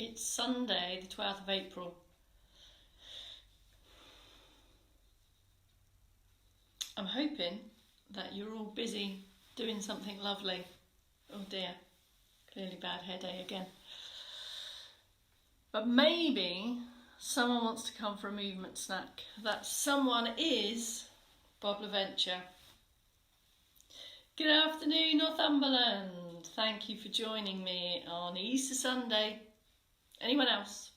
It's Sunday, the 12th of April. I'm hoping that you're all busy doing something lovely. Oh dear, clearly bad hair day again. But maybe someone wants to come for a movement snack. That someone is Bob LaVenture. Good afternoon, Northumberland. Thank you for joining me on Easter Sunday. Anyone else?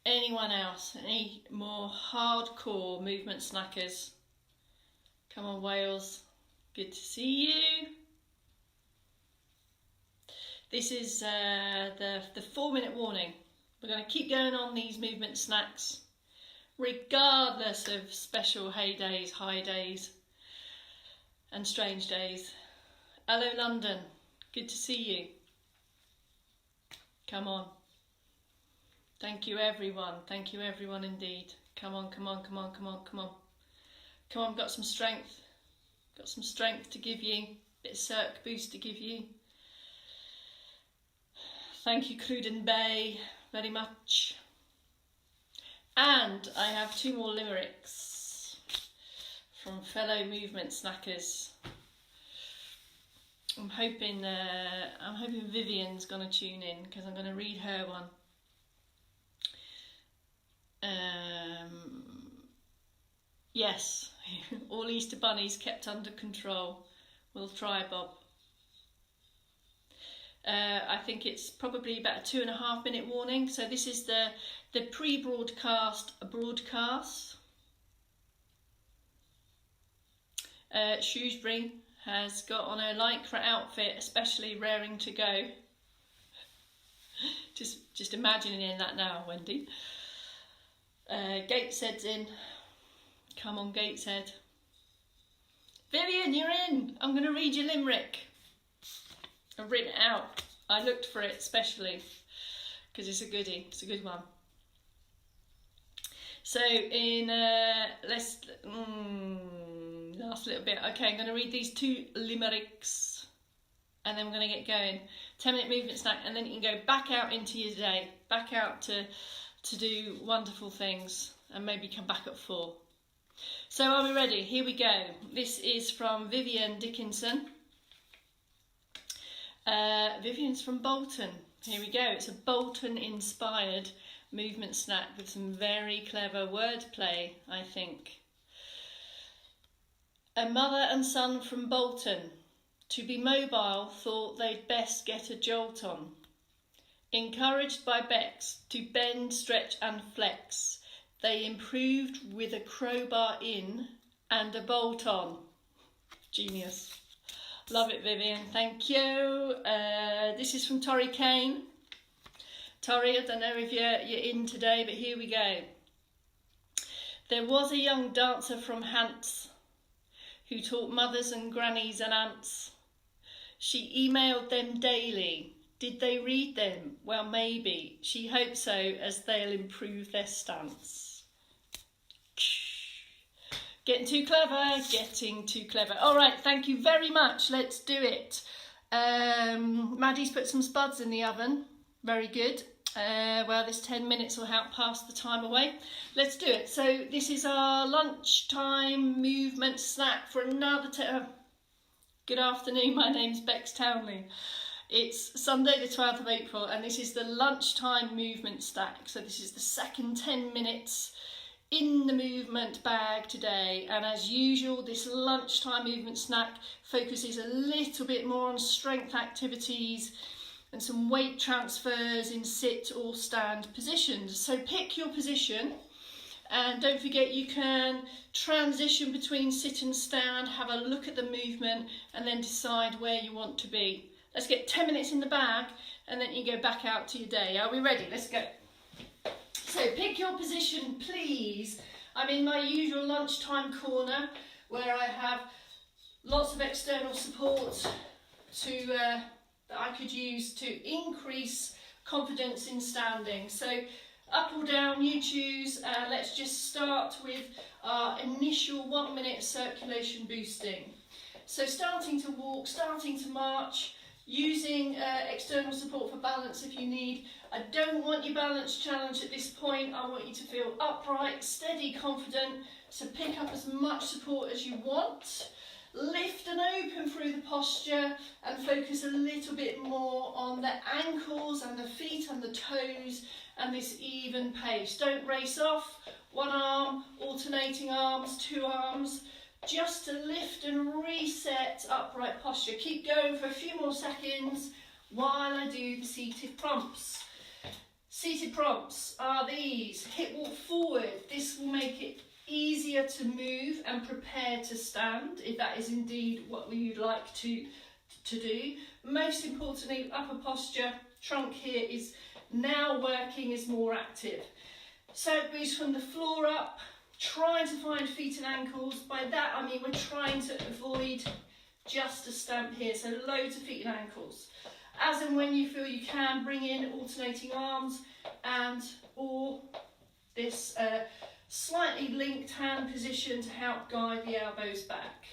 Anyone else? Any more hardcore movement snackers? Come on, Wales. Good to see you. This is the 4-minute warning. We're going to keep going on these movement snacks, regardless of special hay days, high days, and strange days. Hello, London. Good to see you. Come on. Thank you, everyone. Thank you, everyone, indeed. Come on, come on, come on, come on, come on. Come on, got some strength. Got some strength to give you. Bit of circ boost to give you. Thank you, Cruden Bay, very much. And I have 2 more limericks from fellow movement snackers. I'm hoping Vivian's going to tune in because I'm going to read her one. Yes, all Easter bunnies kept under control. We'll try, Bob. I think it's probably about a 2.5 minute warning. So this is the pre-broadcast broadcast. Shrewsbury has got on her lycra outfit, especially raring to go. just imagining that now, Wendy. Gateshead's in. Come on, Gateshead. Vivian, you're in. I'm going to read your limerick. I've written it out. I looked for it especially because it's a goodie. It's a good one. So in last little bit. Okay, I'm going to read these 2 limericks and then we're going to get going. 10-minute movement snack, and then you can go back out into your day, back out to do wonderful things, and maybe come back at 4. So are we ready? Here we go. This is from Vivian Dickinson. Vivian's from Bolton. Here we go. It's a Bolton-inspired movement snack with some very clever wordplay, I think. A mother and son from Bolton, to be mobile, thought they'd best get a jolt on. Encouraged by Bex to bend, stretch and flex, they improved with a crowbar in and a bolt on. Genius. Love it, Vivian. Thank you. This is from Torri Kane. Torri, I don't know if you're in today, but here we go. There was a young dancer from Hants who taught mothers and grannies and aunts. She emailed them daily. Did they read them? Well, maybe. She hoped so, as they'll improve their stance. Getting too clever, getting too clever. All right, thank you very much. Let's do it. Maddie's put some spuds in the oven. Very good. Well, this 10 minutes will help pass the time away. Let's do it. So this is our lunchtime movement snack for another Good afternoon, my name's Bex Townley. It's Sunday the 12th of April and this is the lunchtime movement snack. So this is the second 10 minutes in the movement bag today, and as usual this lunchtime movement snack focuses a little bit more on strength activities and some weight transfers in sit or stand positions. So pick your position and don't forget you can transition between sit and stand, have a look at the movement and then decide where you want to be. Let's get 10 minutes in the bag and then you go back out to your day. Are we ready? Let's go. So pick your position, please. I'm in my usual lunchtime corner where I have lots of external support that I could use to increase confidence in standing. So up or down, you choose. Let's just start with our initial 1 minute circulation boosting. So starting to walk, starting to march, using external support for balance if you need. I don't want your balance challenge at this point. I want you to feel upright, steady, confident, so pick up as much support as you want. Lift and open through the posture and focus a little bit more on the ankles and the feet and the toes and this even pace. Don't race off. One arm, alternating arms, two arms, just to lift and reset upright posture. Keep going for a few more seconds while I do the seated prompts. Seated prompts are these. Hip walk forward. This will make it easier to move and prepare to stand, if that is indeed what you'd like to do. Most importantly, upper posture, trunk here is now working, is more active. So it moves from the floor up, trying to find feet and ankles. By that I mean we're trying to avoid just a stamp here, so loads of feet and ankles. As and when you feel you can, bring in alternating arms and or this slightly linked hand position to help guide the elbows back.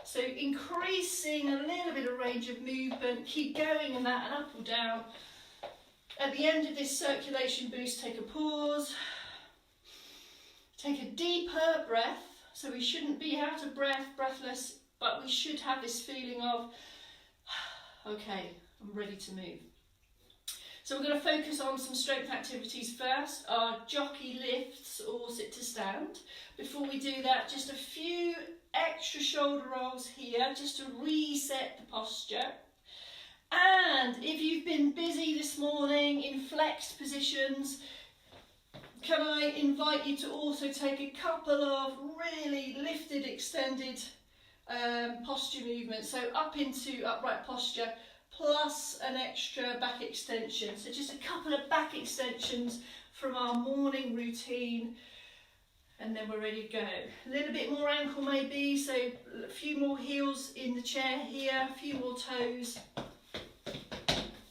So increasing a little bit of range of movement, keep going in that and up or down. At the end of this circulation boost, take a pause, take a deeper breath. So we shouldn't be out of breath, breathless, but we should have this feeling of, okay, I'm ready to move. So we're going to focus on some strength activities first, our jockey lifts or sit to stand. Before we do that, just a few extra shoulder rolls here, just to reset the posture. And if you've been busy this morning in flexed positions, can I invite you to also take a couple of really lifted, extended posture movements. So up into upright posture, plus an extra back extension. So just a couple of back extensions from our morning routine, and then we're ready to go. A little bit more ankle maybe, so a few more heels in the chair here, a few more toes.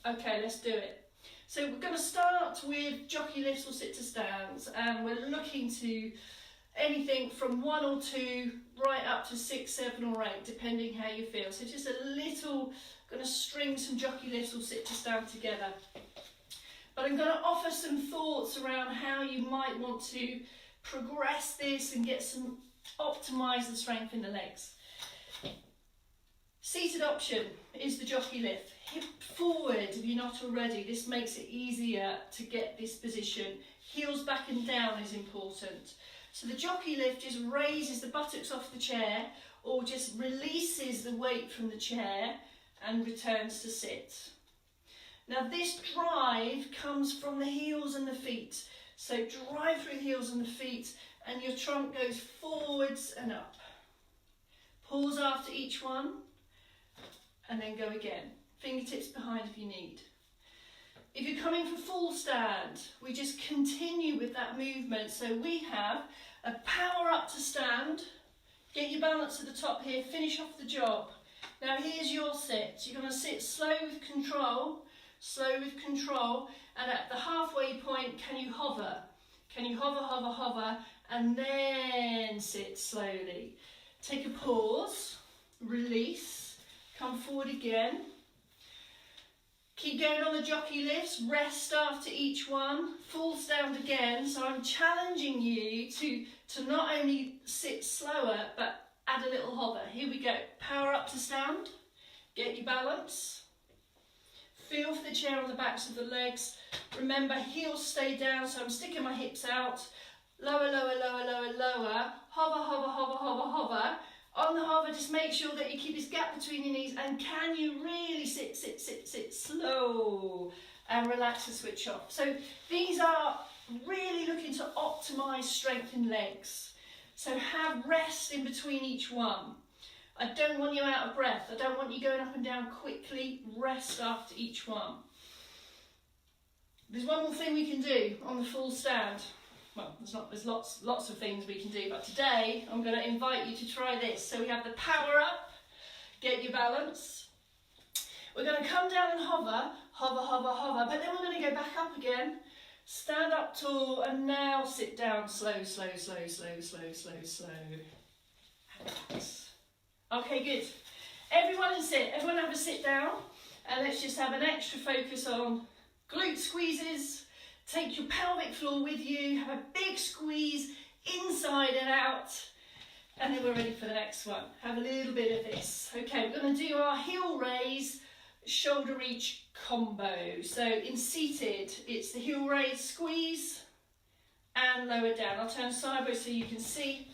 Okay, let's do it. So we're going to start with jockey lifts or sit to stands, and we're looking to anything from 1 or 2 right up to 6, 7 or 8, depending how you feel. So just a little, going to string some jockey lifts or sit to stand together. But I'm going to offer some thoughts around how you might want to progress this and get some, optimise the strength in the legs. Seated option is the jockey lift. Hip forward if you're not already. This makes it easier to get this position. Heels back and down is important. So the jockey lift just raises the buttocks off the chair or just releases the weight from the chair and returns to sit. Now this drive comes from the heels and the feet. So drive through the heels and the feet and your trunk goes forwards and up. Pause after each one and then go again. Fingertips behind if you need. If you're coming for full stand, we just continue with that movement. So we have a power up to stand, get your balance at the top here, finish off the job. Now here's your sit. You're going to sit slow with control, and at the halfway point, can you hover? Can you hover, hover, hover, and then sit slowly. Take a pause, release, come forward again. Keep going on the jockey lifts, rest after each one, full stand again. So I'm challenging you to not only sit slower, but add a little hover. Here we go, power up to stand, get your balance. Feel for the chair on the backs of the legs. Remember, heels stay down, so I'm sticking my hips out. Lower, lower, lower, lower, lower. Hover, hover, hover, hover, hover. On the hover, just make sure that you keep this gap between your knees, and can you really sit slow and relax and switch off. So these are really looking to optimise strength in legs. So have rest in between each one. I don't want you out of breath. I don't want you going up and down quickly. Rest after each one. There's one more thing we can do on the full stand. Well, there's lots of things we can do, but today I'm going to invite you to try this. So we have the power up, get your balance. We're going to come down and hover, hover, hover, hover, but then we're going to go back up again, stand up tall, and now sit down slow, slow, slow, slow, slow, slow, slow. And relax. Okay, good. Everyone in sit. Everyone have a sit down. And let's just have an extra focus on glute squeezes. Take your pelvic floor with you, have a big squeeze inside and out, and then we're ready for the next one. Have a little bit of this. Okay, we're going to do our heel raise, shoulder reach combo. So in seated, it's the heel raise, squeeze, and lower down. I'll turn sideways so you can see.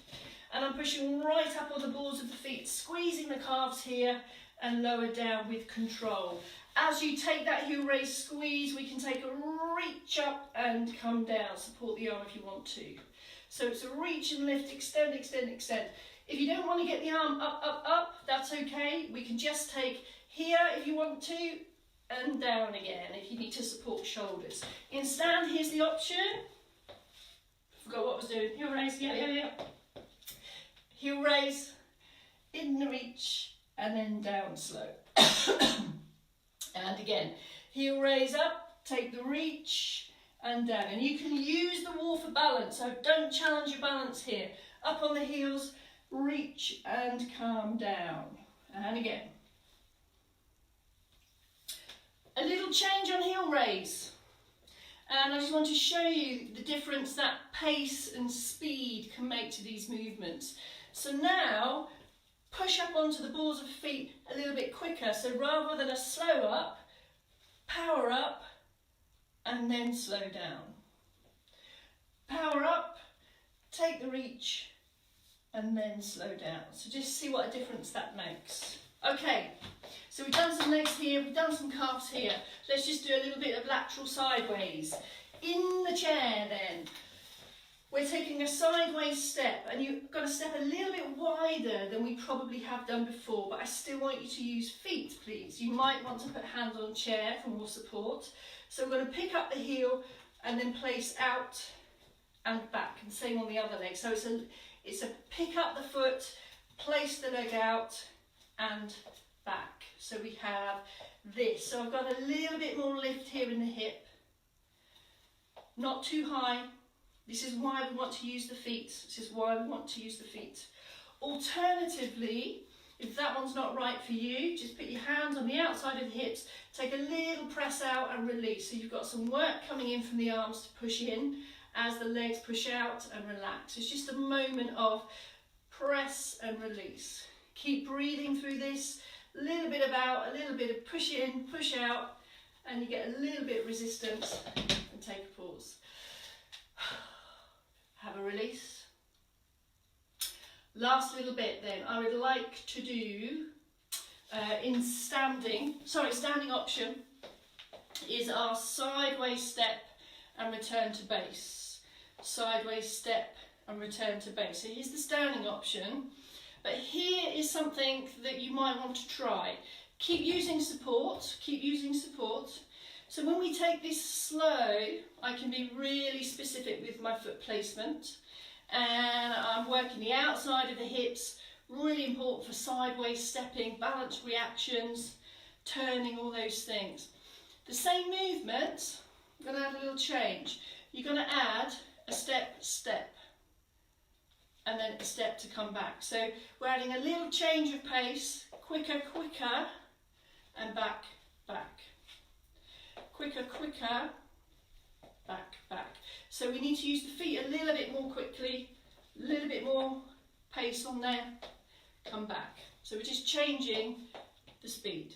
And I'm pushing right up on the balls of the feet, squeezing the calves here, and lower down with control. As you take that heel raise squeeze, we can take a reach up and come down. Support the arm if you want to. So it's a reach and lift, extend, extend, extend. If you don't want to get the arm up, up, up, that's okay. We can just take here if you want to, and down again if you need to support shoulders. In stand, here's the option. Forgot what I was doing. Heel raise, yeah. Heel raise, in the reach, and then down slow. And again, heel raise up, take the reach, and down. And you can use the wall for balance, so don't challenge your balance here. Up on the heels, reach and calm down. And again. A little change on heel raise. And I just want to show you the difference that pace and speed can make to these movements. So now, push up onto the balls of feet a little bit quicker. So rather than a slow up, power up, and then slow down. Power up, take the reach, and then slow down. So just see what a difference that makes. Okay, so we've done some legs here, we've done some calves here. Let's just do a little bit of lateral sideways. In the chair then, we're taking a sideways step, and you've got to step a little bit wider than we probably have done before, but I still want you to use feet, please. You might want to put hands on chair for more support. So we're going to pick up the heel and then place out and back, and same on the other leg. So it's a pick up the foot, place the leg out and back. So we have this. So I've got a little bit more lift here in the hip, not too high. This is why we want to use the feet. This is why we want to use the feet. Alternatively, if that one's not right for you, just put your hands on the outside of the hips, take a little press out and release. So you've got some work coming in from the arms to push in as the legs push out and relax. It's just a moment of press and release. Keep breathing through this. A little bit of out, a little bit of push in, push out, and you get a little bit of resistance, and take a pause. Have a release. Last little bit then, I would like to do in standing option is our sideways step and return to base. Sideways step and return to base. So here's the standing option, but here is something that you might want to try. Keep using support, keep using support. So when we take this slow, I can be really specific with my foot placement, and I'm working the outside of the hips, really important for sideways stepping, balance reactions, turning, all those things. The same movement, I'm going to add a little change. You're going to add a step, step, and then a step to come back. So we're adding a little change of pace, quicker, quicker, and back, back. Quicker, quicker, back, back. So we need to use the feet a little bit more quickly, a little bit more pace on there, come back. So we're just changing the speed.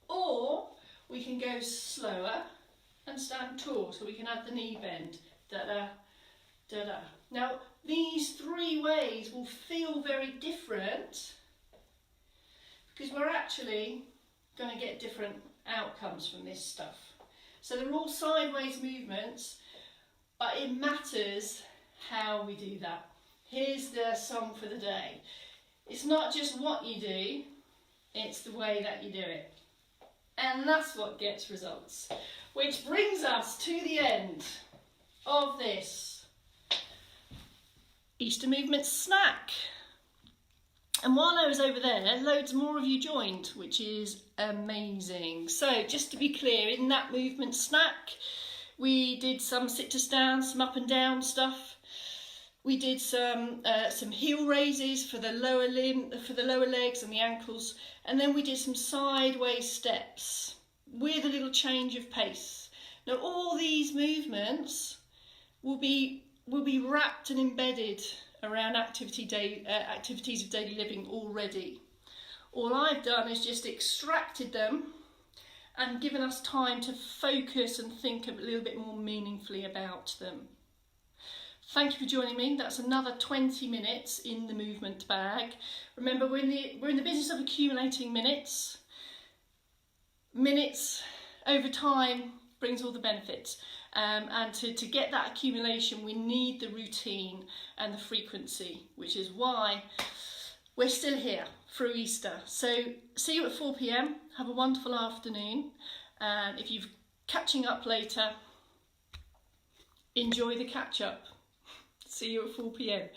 Or we can go slower and stand tall, so we can add the knee bend, da-da, da-da. Now, these three ways will feel very different because we're actually going to get different outcomes from this stuff. So they're all sideways movements, but it matters how we do that. Here's the song for the day. It's not just what you do, it's the way that you do it. And that's what gets results. Which brings us to the end of this Easter movement snack. And while I was over there, loads more of you joined, which is amazing. So just to be clear, in that movement snack, we did some sit to stand, some up and down stuff. We did some heel raises for the lower legs and the ankles, and then we did some sideways steps with a little change of pace. Now all these movements will be wrapped and embedded around activities of daily living already. All I've done is just extracted them and given us time to focus and think a little bit more meaningfully about them. Thank you for joining me. That's another 20 minutes in the movement bag. Remember, we're in the business of accumulating minutes. Minutes over time brings all the benefits. And to get that accumulation, we need the routine and the frequency, which is why we're still here through Easter. So see you at 4 p.m. Have a wonderful afternoon. And if you're catching up later, enjoy the catch up. See you at 4 p.m.